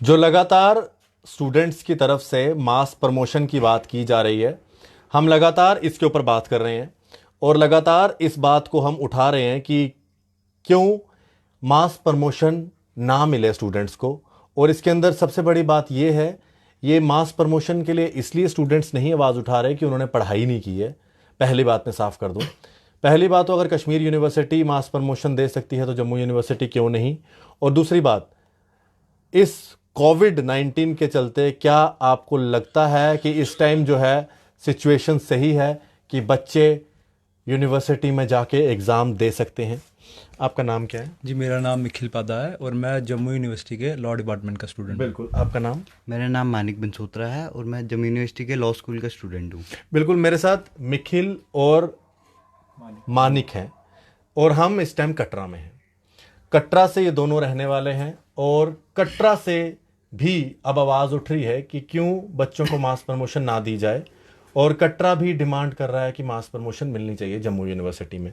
जो लगातार स्टूडेंट्स की तरफ से मास प्रमोशन की बात की जा रही है, हम लगातार इसके ऊपर बात कर रहे हैं और लगातार इस बात को हम उठा रहे हैं कि क्यों मास प्रमोशन ना मिले स्टूडेंट्स को। और इसके अंदर सबसे बड़ी बात यह है, ये मास प्रमोशन के लिए इसलिए स्टूडेंट्स नहीं आवाज़ उठा रहे कि उन्होंने पढ़ाई नहीं की है। पहली बात मैं साफ कर दूं, पहली बात तो अगर कश्मीर यूनिवर्सिटी मास प्रमोशन दे सकती है तो जम्मू यूनिवर्सिटी क्यों नहीं। और दूसरी बात, इस कोविड-19 के चलते क्या आपको लगता है कि इस टाइम जो है सिचुएशन सही है कि बच्चे यूनिवर्सिटी में जाके एग्ज़ाम दे सकते हैं? आपका नाम क्या है? जी, मेरा नाम निखिल पादा है और मैं जम्मू यूनिवर्सिटी के लॉ डिपार्टमेंट का स्टूडेंट हूँ। बिल्कुल, आपका नाम? मेरा नाम मानिक बंसोत्रा है और मैं जम्मू यूनिवर्सिटी के लॉ स्कूल का स्टूडेंट हूँ। बिल्कुल, मेरे साथ निखिल और मानिक हैं और हम इस टाइम कटरा में हैं। कटरा से ये दोनों रहने वाले हैं और कटरा से भी अब आवाज़ उठ रही है कि क्यों बच्चों को मास प्रमोशन ना दी जाए और कटरा भी डिमांड कर रहा है कि मास प्रमोशन मिलनी चाहिए जम्मू यूनिवर्सिटी में।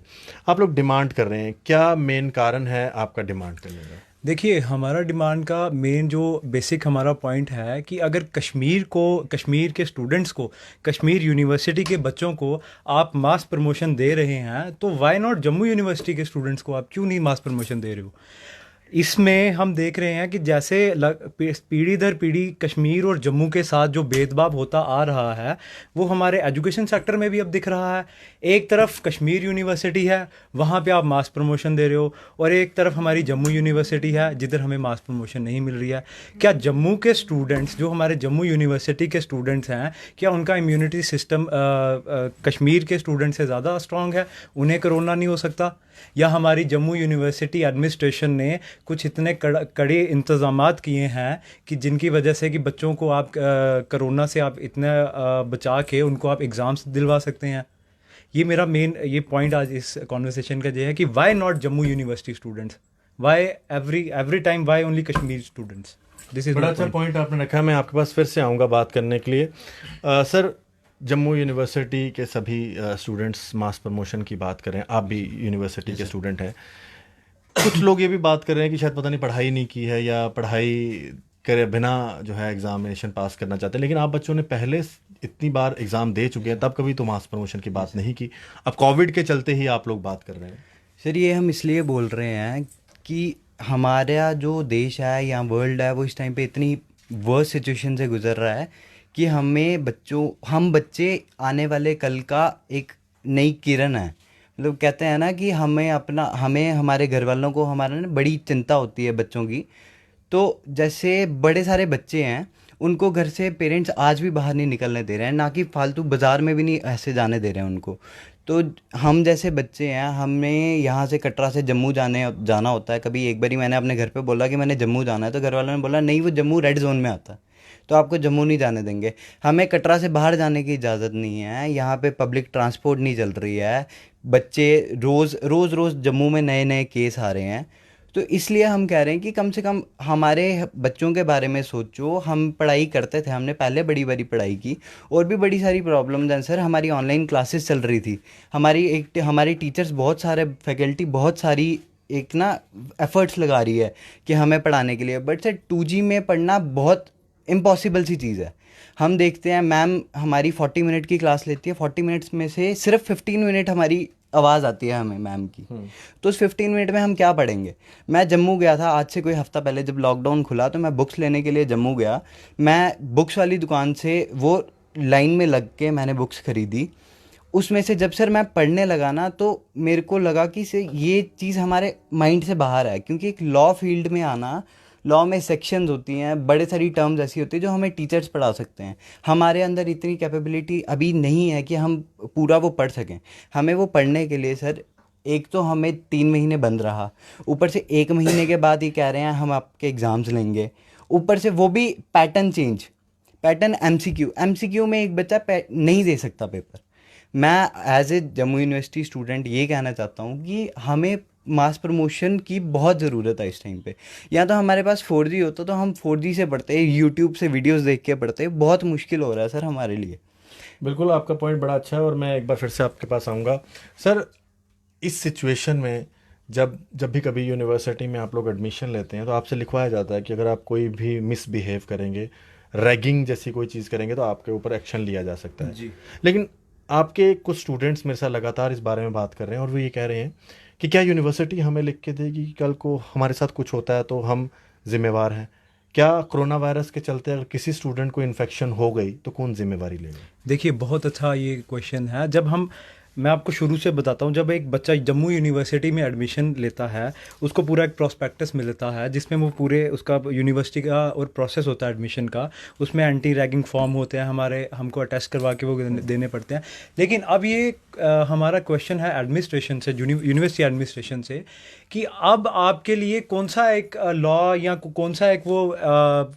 आप लोग डिमांड कर रहे हैं, क्या मेन कारण है आपका डिमांड करने का? देखिए, हमारा डिमांड का मेन जो बेसिक हमारा पॉइंट है कि अगर कश्मीर के स्टूडेंट्स को, कश्मीर यूनिवर्सिटी के बच्चों को आप मास प्रमोशन दे रहे हैं तो वाई नॉट जम्मू यूनिवर्सिटी के स्टूडेंट्स को आप क्यों नहीं मास प्रमोशन दे रहे हो। इसमें हम देख रहे हैं कि जैसे पीढ़ी दर पीढ़ी कश्मीर और जम्मू के साथ जो भेदभाव होता आ रहा है वो हमारे एजुकेशन सेक्टर में भी अब दिख रहा है। एक तरफ कश्मीर यूनिवर्सिटी है, वहाँ पे आप मास प्रमोशन दे रहे हो, और एक तरफ हमारी जम्मू यूनिवर्सिटी है जिधर हमें मास प्रमोशन नहीं मिल रही है। क्या जम्मू के स्टूडेंट्स, जो हमारे जम्मू यूनिवर्सिटी के स्टूडेंट्स हैं, क्या उनका इम्यूनिटी सिस्टम कश्मीर के स्टूडेंट से ज़्यादा स्ट्रॉन्ग है? उन्हें कोरोना नहीं हो सकता? या हमारी जम्मू यूनिवर्सिटी एडमिनिस्ट्रेशन ने कुछ इतने कड़े इंतज़ामात किए हैं कि जिनकी वजह से कि बच्चों को आप कोरोना से आप इतना बचा के उनको आप एग्ज़ाम्स दिलवा सकते हैं। ये मेरा मेन ये पॉइंट आज इस कॉन्वर्सेशन का ये है कि why not Jammu university students, why every time, why only Kashmir students. This is बड़ा अच्छा पॉइंट आपने रखा। मैं आपके पास फिर से आऊँगा बात करने के लिए। सर, जम्मू यूनिवर्सिटी के सभी स्टूडेंट्स मास प्रमोशन की बात करें, आप भी यूनिवर्सिटी के स्टूडेंट हैं। कुछ लोग ये भी बात कर रहे हैं कि शायद पता नहीं पढ़ाई नहीं की है या पढ़ाई करे बिना जो है एग्जामिनेशन पास करना चाहते हैं, लेकिन आप बच्चों ने पहले इतनी बार एग्ज़ाम दे चुके हैं, तब कभी तो मास प्रमोशन की बात नहीं की। अब कोविड के चलते ही आप लोग बात कर रहे हैं। सर, ये हम इसलिए बोल रहे हैं कि हमारा जो देश है या वर्ल्ड है वो इस टाइम पे इतनी वर्स्ट सिचुएशन से गुजर रहा है कि हम बच्चे आने वाले कल का एक नई किरण है। मतलब कहते हैं ना कि हमें हमारे घर वालों को हमारा ना बड़ी चिंता होती है बच्चों की। तो जैसे बड़े सारे बच्चे हैं, उनको घर से पेरेंट्स आज भी बाहर नहीं निकलने दे रहे हैं, ना कि फालतू बाज़ार में भी नहीं ऐसे जाने दे रहे हैं उनको। तो हम जैसे बच्चे हैं, हमें यहाँ से कटरा से जम्मू जाना होता है। कभी एक बारी मैंने अपने घर पे बोला कि मैंने जम्मू जाना है, तो घर वालों ने बोला नहीं, वो जम्मू रेड जोन में आता है, तो आपको जम्मू नहीं जाने देंगे। हमें कटरा से बाहर जाने की इजाज़त नहीं है, यहाँ पे पब्लिक ट्रांसपोर्ट नहीं चल रही है। बच्चे रोज़ रोज़ रोज़ जम्मू में नए नए केस आ रहे हैं। तो इसलिए हम कह रहे हैं कि कम से कम हमारे बच्चों के बारे में सोचो। हम पढ़ाई करते थे, हमने पहले बड़ी बड़ी पढ़ाई की, और भी बड़ी सारी प्रॉब्लम्स हैं सर। हमारी ऑनलाइन क्लासेस चल रही थी, हमारी टीचर्स, बहुत सारे फैकल्टी, बहुत सारी एक ना एफ़र्ट्स लगा रही है कि हमें पढ़ाने के लिए। बट सर 2G में पढ़ना बहुत इम्पॉसिबल सी चीज़ है। हम देखते हैं मैम हमारी 40 मिनट की क्लास लेती है, 40 मिनट्स में से सिर्फ 15 मिनट हमारी आवाज़ आती है हमें मैम की। तो उस 15 मिनट में हम क्या पढ़ेंगे? मैं जम्मू गया था आज से कोई हफ़्ता पहले, जब लॉकडाउन खुला तो मैं बुक्स लेने के लिए जम्मू गया। मैं बुक्स वाली दुकान से वो लाइन में लग के मैंने बुक्स ख़रीदी। उसमें से जब सर मैं पढ़ने लगा ना, तो मेरे को लगा कि सर ये चीज़ हमारे माइंड से बाहर है, क्योंकि एक लॉ फील्ड में आना, लॉ में सेक्शंस होती हैं, बड़े सारी टर्म्स ऐसी होती है जो हमें टीचर्स पढ़ा सकते हैं। हमारे अंदर इतनी कैपेबिलिटी अभी नहीं है कि हम पूरा वो पढ़ सकें। हमें वो पढ़ने के लिए सर, एक तो हमें 3 महीने बंद रहा, ऊपर से 1 महीने के बाद ये कह रहे हैं हम आपके एग्ज़ाम्स लेंगे, ऊपर से वो भी पैटर्न चेंज, पैटर्न एमसीक्यू में एक बच्चा नहीं दे सकता पेपर। मैं as a Jammu university student ये कहना चाहता हूँ कि हमें मास प्रमोशन की बहुत ज़रूरत है इस टाइम पे। या तो हमारे पास 4G होता तो हम 4G से पढ़ते, यूट्यूब से वीडियोस देख के पढ़ते। बहुत मुश्किल हो रहा है सर हमारे लिए। बिल्कुल, आपका पॉइंट बड़ा अच्छा है और मैं एक बार फिर से आपके पास आऊँगा। सर, इस सिचुएशन में जब जब भी कभी यूनिवर्सिटी में आप लोग एडमिशन लेते हैं तो आपसे लिखवाया जाता है कि अगर आप कोई भी मिसबिहेव करेंगे, रैगिंग जैसी कोई चीज़ करेंगे तो आपके ऊपर एक्शन लिया जा सकता है। जी। लेकिन आपके कुछ स्टूडेंट्स मेरे साथ लगातार इस बारे में बात कर रहे हैं और वो ये कह रहे हैं कि क्या यूनिवर्सिटी हमें लिख के देगी कि कल को हमारे साथ कुछ होता है तो हम जिम्मेवार हैं? क्या कोरोना वायरस के चलते अगर किसी स्टूडेंट को इन्फेक्शन हो गई तो कौन जिम्मेवारी लेगा? देखिए, बहुत अच्छा ये क्वेश्चन है। मैं आपको शुरू से बताता हूँ, जब एक बच्चा जम्मू यूनिवर्सिटी में एडमिशन लेता है, उसको पूरा एक प्रॉस्पेक्टस मिलता है जिसमें वो पूरे उसका यूनिवर्सिटी का और प्रोसेस होता है एडमिशन का। उसमें एंटी रैगिंग फॉर्म होते हैं हमारे, हमको अटेस्ट करवा के वो देने पड़ते हैं। लेकिन अब ये हमारा क्वेश्चन है एडमिनिस्ट्रेशन से, यूनिवर्सिटी एडमिनिस्ट्रेशन से, कि अब आपके लिए कौन सा एक लॉ या कौन सा एक वो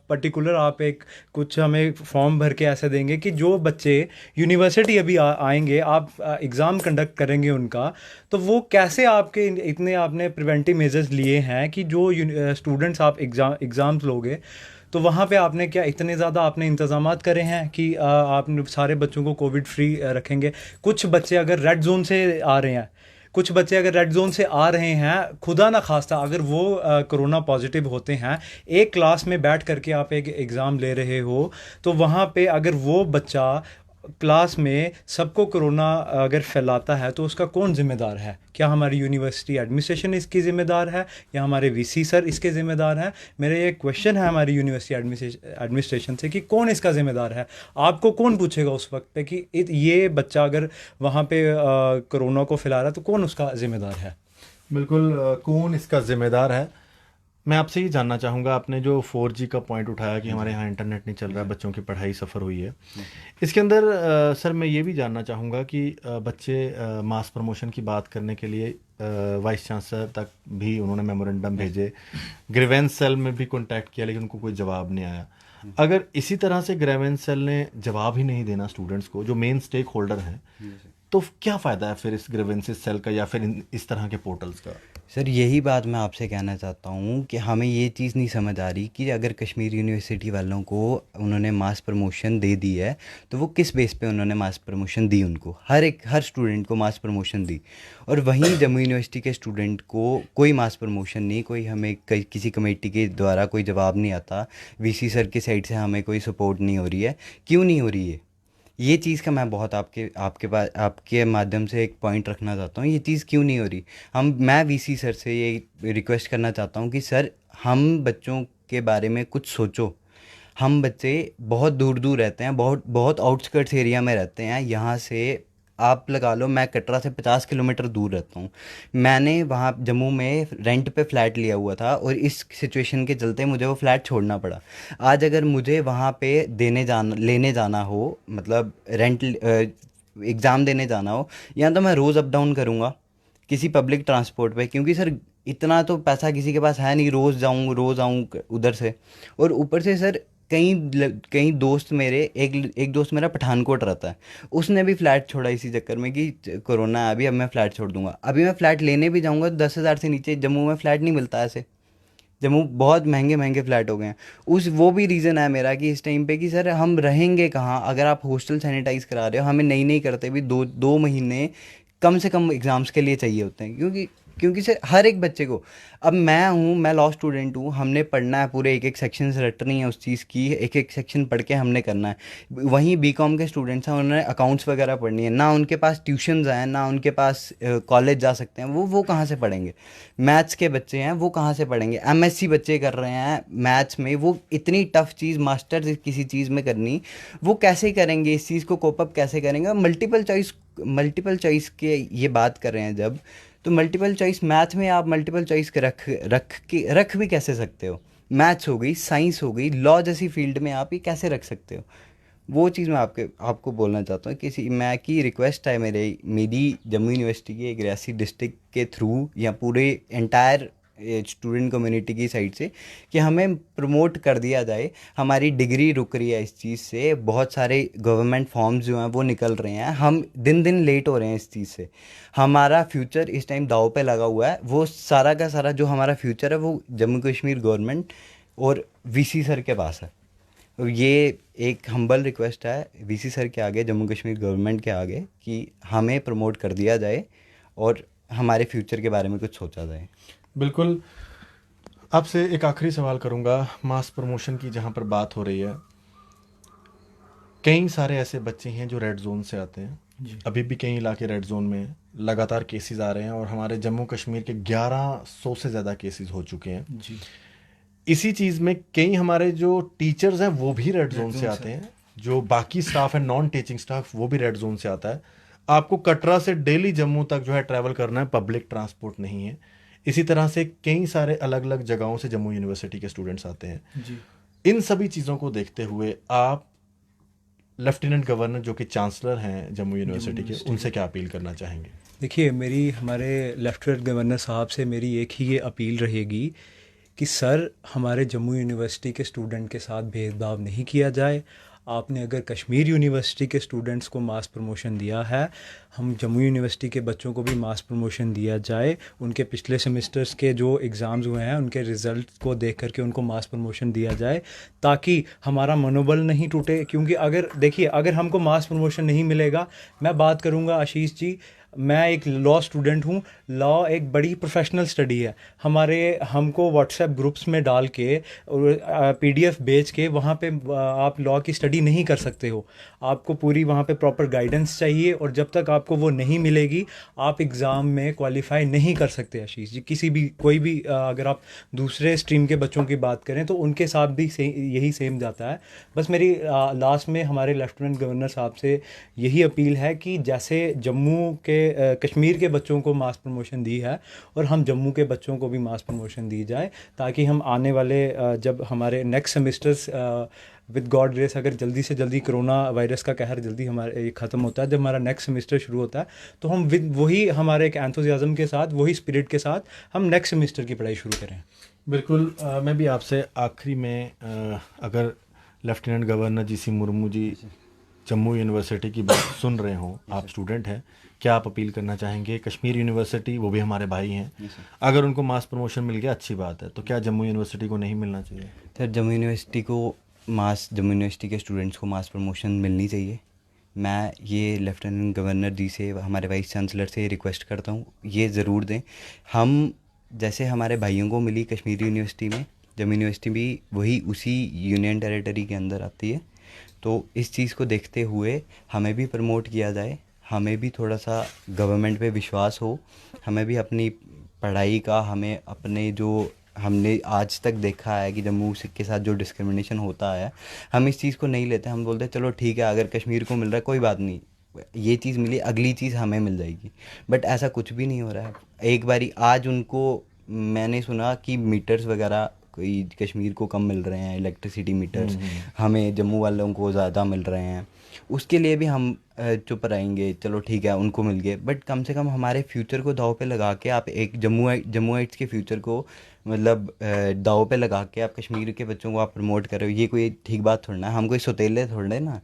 पर्टिकुलर आप एक कुछ हमें फॉर्म भर के ऐसे देंगे कि जो बच्चे यूनिवर्सिटी अभी आएंगे, आप एग्ज़ाम कंडक्ट करेंगे उनका, तो वो कैसे आपके इतने आपने प्रिवेंटिव मेजर्स लिए हैं कि जो स्टूडेंट्स आप एग्ज़ाम्स लोगे तो वहाँ पे आपने क्या इतने ज़्यादा आपने इंतज़ामात करे हैं कि आप सारे बच्चों को कोविड फ्री रखेंगे? कुछ बच्चे अगर रेड जोन से आ रहे हैं, कुछ बच्चे अगर रेड जोन से आ रहे हैं, खुदा ना खास्ता अगर वो कोरोना पॉजिटिव होते हैं, एक क्लास में बैठ करके आप एक एग्ज़ाम ले रहे हो, तो वहाँ पे अगर वो बच्चा क्लास में सबको कोरोना अगर फैलाता है तो उसका कौन ज़िम्मेदार है? क्या हमारी यूनिवर्सिटी एडमिनिस्ट्रेशन इसकी ज़िम्मेदार है या हमारे वीसी सर इसके ज़िम्मेदार हैं? मेरा ये क्वेश्चन है हमारी यूनिवर्सिटी एडमिनिस्ट्रेशन से कि कौन इसका ज़िम्मेदार है? आपको कौन पूछेगा उस वक्त पे कि ये बच्चा अगर वहाँ पे कोरोना को फैला रहा है तो कौन उसका ज़िम्मेदार है? बिल्कुल, कौन इसका ज़िम्मेदार है? मैं आपसे ये जानना चाहूँगा, आपने जो 4G का पॉइंट उठाया कि हमारे यहाँ इंटरनेट नहीं चल रहा है, बच्चों की पढ़ाई सफ़र हुई है, इसके अंदर सर मैं ये भी जानना चाहूँगा कि बच्चे मास प्रमोशन की बात करने के लिए वाइस चांसलर तक भी उन्होंने मेमोरेंडम भेजे, ग्रीवेंस सेल में भी कॉन्टैक्ट किया लेकिन उनको कोई जवाब नहीं आया। अगर इसी तरह से ग्रीवेंस सेल ने जवाब ही नहीं देना स्टूडेंट्स को, जो मेन स्टेक होल्डर हैं, तो क्या फ़ायदा है फिर इस ग्रीवेंसेस सेल का या फिर इस तरह के पोर्टल्स का? सर यही बात मैं आपसे कहना चाहता हूँ कि हमें ये चीज़ नहीं समझ आ रही कि अगर कश्मीर यूनिवर्सिटी वालों को उन्होंने मास प्रमोशन दे दी है तो वो किस बेस पे उन्होंने मास प्रमोशन दी, उनको हर स्टूडेंट को मास प्रमोशन दी, और वहीं जम्मू यूनिवर्सिटी के स्टूडेंट को कोई मास प्रमोशन नहीं, कोई हमें किसी कमेटी के द्वारा कोई जवाब नहीं आता, वीसी सर की साइड से हमें कोई सपोर्ट नहीं हो रही है। क्यों नहीं हो रही है ये चीज़ का मैं बहुत आपके पास आपके माध्यम से एक पॉइंट रखना चाहता हूँ, ये चीज़ क्यों नहीं हो रही? मैं वीसी सर से ये रिक्वेस्ट करना चाहता हूँ कि सर हम बच्चों के बारे में कुछ सोचो। हम बच्चे बहुत दूर दूर रहते हैं, बहुत बहुत आउटस्कर्ट्स एरिया में रहते हैं। यहाँ से आप लगा लो मैं कटरा से 50 किलोमीटर दूर रहता हूँ। मैंने वहाँ जम्मू में रेंट पे फ्लैट लिया हुआ था और इस सिचुएशन के चलते मुझे वो फ्लैट छोड़ना पड़ा। आज अगर मुझे वहाँ पे लेने जाना हो, मतलब रेंट एग्ज़ाम देने जाना हो, या तो मैं रोज़ अप डाउन करूँगा किसी पब्लिक ट्रांसपोर्ट पे, क्योंकि सर इतना तो पैसा किसी के पास है नहीं रोज़ जाऊँ रोज़ आऊँ उधर से। और ऊपर से सर कई दोस्त मेरे, एक दोस्त मेरा पठानकोट रहता है, उसने भी फ्लैट छोड़ा इसी चक्कर में कि कोरोना है अभी, अब मैं फ़्लैट छोड़ दूंगा। अभी मैं फ़्लैट लेने भी जाऊंगा तो 10,000 से नीचे जम्मू में फ़्लैट नहीं मिलता ऐसे। जम्मू बहुत महंगे महंगे फ़्लैट हो गए हैं। वो भी रीज़न है मेरा कि इस टाइम पे कि सर हम रहेंगे कहाँ? अगर आप हॉस्टल सैनिटाइज़ करा रहे हो, हमें नहीं करते भी 2 महीने कम से कम एग्ज़ाम्स के लिए चाहिए होते हैं, क्योंकि सर हर एक बच्चे को, अब मैं लॉ स्टूडेंट हूँ, हमने पढ़ना है, पूरे एक सेक्शन से रटनी है उस चीज़ की, एक सेक्शन पढ़ के हमने करना है। वहीं बीकॉम के स्टूडेंट्स हैं, उन्होंने अकाउंट्स वगैरह पढ़नी है, ना उनके पास ट्यूशन्स हैं, ना उनके पास कॉलेज जा सकते हैं, वो कहाँ से पढ़ेंगे? मैथ्स के बच्चे हैं, वो कहाँ से पढ़ेंगे? एमएससी बच्चे कर रहे हैं मैथ्स में, वो इतनी टफ चीज़ मास्टर्स किसी चीज़ में करनी, वो कैसे करेंगे? इस चीज़ को कोप अप कैसे करेंगे? मल्टीपल चॉइस के ये बात कर रहे हैं जब, तो मल्टीपल चॉइस मैथ में आप मल्टीपल चॉइस रख भी कैसे सकते हो? मैथ्स हो गई, साइंस हो गई, लॉ जैसी फील्ड में आप ये कैसे रख सकते हो? वो चीज़ मैं आपको बोलना चाहता हूँ कि मैं की रिक्वेस्ट है मेरी जम्मू यूनिवर्सिटी की एक रियासी डिस्ट्रिक्ट के थ्रू या पूरे एंटायर स्टूडेंट कम्युनिटी की साइड से कि हमें प्रमोट कर दिया जाए। हमारी डिग्री रुक रही है इस चीज़ से, बहुत सारे गवर्नमेंट फॉर्म्स जो हैं वो निकल रहे हैं, हम दिन दिन लेट हो रहे हैं इस चीज़ से। हमारा फ्यूचर इस टाइम दाव पे लगा हुआ है, वो सारा का सारा जो हमारा फ्यूचर है वो जम्मू कश्मीर गवर्नमेंट और वीसी सर के पास है। तो ये एक हम्बल रिक्वेस्ट है वीसी सर के आगे, जम्मू कश्मीर गवर्नमेंट के आगे, कि हमें प्रमोट कर दिया जाए और हमारे फ्यूचर के बारे में कुछ सोचा जाए। बिल्कुल। आपसे एक आखिरी सवाल करूंगा, मास प्रमोशन की जहां पर बात हो रही है, कई सारे ऐसे बच्चे हैं जो रेड जोन से आते हैं, अभी भी कई इलाके रेड जोन में हैं, लगातार केसेस आ रहे हैं और हमारे जम्मू कश्मीर के 1100 से ज़्यादा केसेस हो चुके हैं जी। इसी चीज़ में। कई हमारे जो टीचर्स हैं वो भी रेड जोन से आते हैं, जो बाकी स्टाफ है नॉन टीचिंग स्टाफ वो भी रेड जोन से आता है। आपको कटरा से डेली जम्मू तक जो है ट्रैवल करना है, पब्लिक ट्रांसपोर्ट नहीं है। इसी तरह से कई सारे अलग अलग जगहों से जम्मू यूनिवर्सिटी के स्टूडेंट्स आते हैं जी। इन सभी चीज़ों को देखते हुए आप लेफ्टिनेंट गवर्नर जो कि चांसलर हैं जम्मू यूनिवर्सिटी के, उनसे क्या अपील करना चाहेंगे? देखिए, मेरी हमारे लेफ्टिनेंट गवर्नर साहब से मेरी एक ही ये अपील रहेगी कि सर, हमारे जम्मू यूनिवर्सिटी के स्टूडेंट के साथ भेदभाव नहीं किया जाए। आपने अगर कश्मीर यूनिवर्सिटी के स्टूडेंट्स को मास प्रमोशन दिया है, हम जम्मू यूनिवर्सिटी के बच्चों को भी मास प्रमोशन दिया जाए। उनके पिछले सेमेस्टर्स के जो एग्ज़ाम्स हुए हैं उनके रिज़ल्ट को देख करके उनको मास प्रमोशन दिया जाए, ताकि हमारा मनोबल नहीं टूटे। क्योंकि अगर देखिए, अगर हमको मास प्रमोशन नहीं मिलेगा, मैं बात करूँगा आशीष जी, मैं एक लॉ स्टूडेंट हूँ। लॉ एक बड़ी प्रोफेशनल स्टडी है। हमको व्हाट्सएप ग्रुप्स में डाल के और पीडीएफ भेज के वहाँ पे आप लॉ की स्टडी नहीं कर सकते हो। आपको पूरी वहाँ पे प्रॉपर गाइडेंस चाहिए, और जब तक आपको वो नहीं मिलेगी आप एग्ज़ाम में क्वालिफाई नहीं कर सकते। आशीष जी, किसी भी कोई भी अगर आप दूसरे स्ट्रीम के बच्चों की बात करें तो उनके साथ भी यही सेम जाता है। बस मेरी लास्ट में हमारे लेफ्टिनेंट गवर्नर साहब से यही अपील है कि जैसे जम्मू के कश्मीर के बच्चों को मास प्रमोशन दी है, और हम जम्मू के बच्चों को भी मास प्रमोशन दी जाए, ताकि हम आने वाले जब हमारे next semesters with God grace, अगर जल्दी से जल्दी कोरोना वायरस का कहर जल्दी हमारे ख़त्म होता है, जब हमारा नेक्स्ट सेमेस्टर शुरू होता है, तो हम विद वही हमारे एक एंथुसियाज्म के साथ, वही स्पिरिट के साथ हम नेक्स्ट सेमेस्टर की पढ़ाई शुरू करें। बिल्कुल। मैं भी आपसे आखिरी में अगर लेफ्टिनेंट गवर्नर जी सी मुर्मू जी जम्मू यूनिवर्सिटी की बात सुन रहे हो, आप स्टूडेंट हैं, क्या आप अपील करना चाहेंगे? कश्मीर यूनिवर्सिटी, वो भी हमारे भाई हैं, अगर उनको मास प्रमोशन मिल गया अच्छी बात है, तो क्या जम्मू यूनिवर्सिटी को नहीं मिलना चाहिए? सर, जम्मू यूनिवर्सिटी के स्टूडेंट्स को मास प्रमोशन मिलनी चाहिए। मैं ये लेफ्टिनेंट गवर्नर जी से, हमारे वाइस चांसलर से रिक्वेस्ट करता हूँ, ये ज़रूर दें। हम जैसे हमारे भाइयों को मिली कश्मीर यूनिवर्सिटी में, जम्मू यूनिवर्सिटी भी वही उसी यूनियन टेरिटरी के अंदर आती है। तो इस चीज़ को देखते हुए हमें भी प्रमोट किया जाए, हमें भी थोड़ा सा गवर्नमेंट पे विश्वास हो, हमें भी अपनी पढ़ाई का, हमें अपने जो हमने आज तक देखा है कि जम्मू के साथ जो डिस्क्रिमिनेशन होता है, हम इस चीज़ को नहीं लेते। हम बोलते चलो ठीक है, अगर कश्मीर को मिल रहा है कोई बात नहीं, ये चीज़ मिली, अगली चीज़ हमें मिल जाएगी। बट ऐसा कुछ भी नहीं हो रहा है। एक बारी आज उनको, मैंने सुना कि मीटर्स वगैरह कोई कश्मीर को कम मिल रहे हैं, इलेक्ट्रिसिटी मीटर्स, हमें जम्मू वालों को ज़्यादा मिल रहे हैं। उसके लिए भी हम चुप रहेंगे, चलो ठीक है उनको मिल गए, बट कम से कम हमारे फ्यूचर को दाव पे लगा के आप एक जम्मुआइट्स के फ्यूचर को मतलब दाव पे लगा के आप कश्मीर के बच्चों को आप प्रमोट कर रहे हो, ये कोई ठीक बात थोड़ा ना। हम कोई सौतेले थोड़े ना,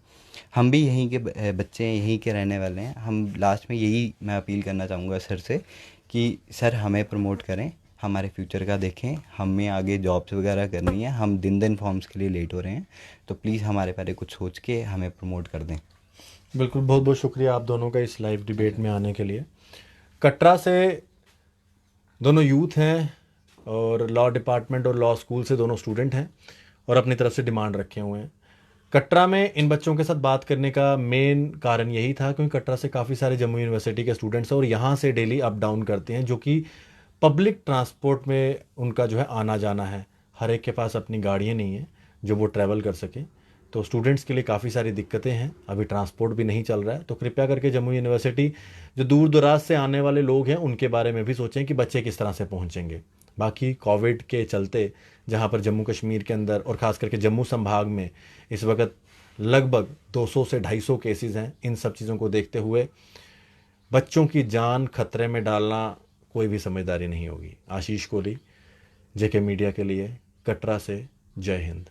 हम भी यहीं के बच्चे हैं, यहीं के रहने वाले हैं। हम लास्ट में यही मैं अपील करना चाहूँगा सर से कि सर हमें प्रमोट करें, हमारे फ्यूचर का देखें, हमें आगे जॉब्स वगैरह करनी है, हम दिन दिन फॉर्म्स के लिए लेट हो रहे हैं, तो प्लीज़ हमारे बारे कुछ सोच के हमें प्रमोट कर दें। बिल्कुल, बहुत बहुत शुक्रिया आप दोनों का इस लाइव डिबेट में आने के लिए। कटरा से दोनों यूथ हैं और लॉ डिपार्टमेंट और लॉ स्कूल से दोनों स्टूडेंट हैं और अपनी तरफ से डिमांड रखे हुए हैं। कटरा में इन बच्चों के साथ बात करने का मेन कारण यही था क्योंकि कटरा से काफ़ी सारे जम्मू यूनिवर्सिटी के स्टूडेंट्स हैं और यहाँ से डेली अप डाउन करते हैं, जो कि पब्लिक ट्रांसपोर्ट में उनका जो है आना जाना है। हर एक के पास अपनी गाड़ियाँ नहीं हैं जो वो ट्रैवल कर सकें, तो स्टूडेंट्स के लिए काफ़ी सारी दिक्कतें हैं। अभी ट्रांसपोर्ट भी नहीं चल रहा है, तो कृपया करके जम्मू यूनिवर्सिटी जो दूर दराज से आने वाले लोग हैं उनके बारे में भी सोचें कि बच्चे किस तरह से पहुँचेंगे। बाकी कोविड के चलते जहाँ पर जम्मू कश्मीर के अंदर और ख़ास करके जम्मू संभाग में इस वक्त लगभग 200 से 250 केसेस हैं, इन सब चीज़ों को देखते हुए बच्चों की जान खतरे में डालना कोई भी समझदारी नहीं होगी। आशीष कोहली, जेके मीडिया के लिए, कटरा से, जय हिंद।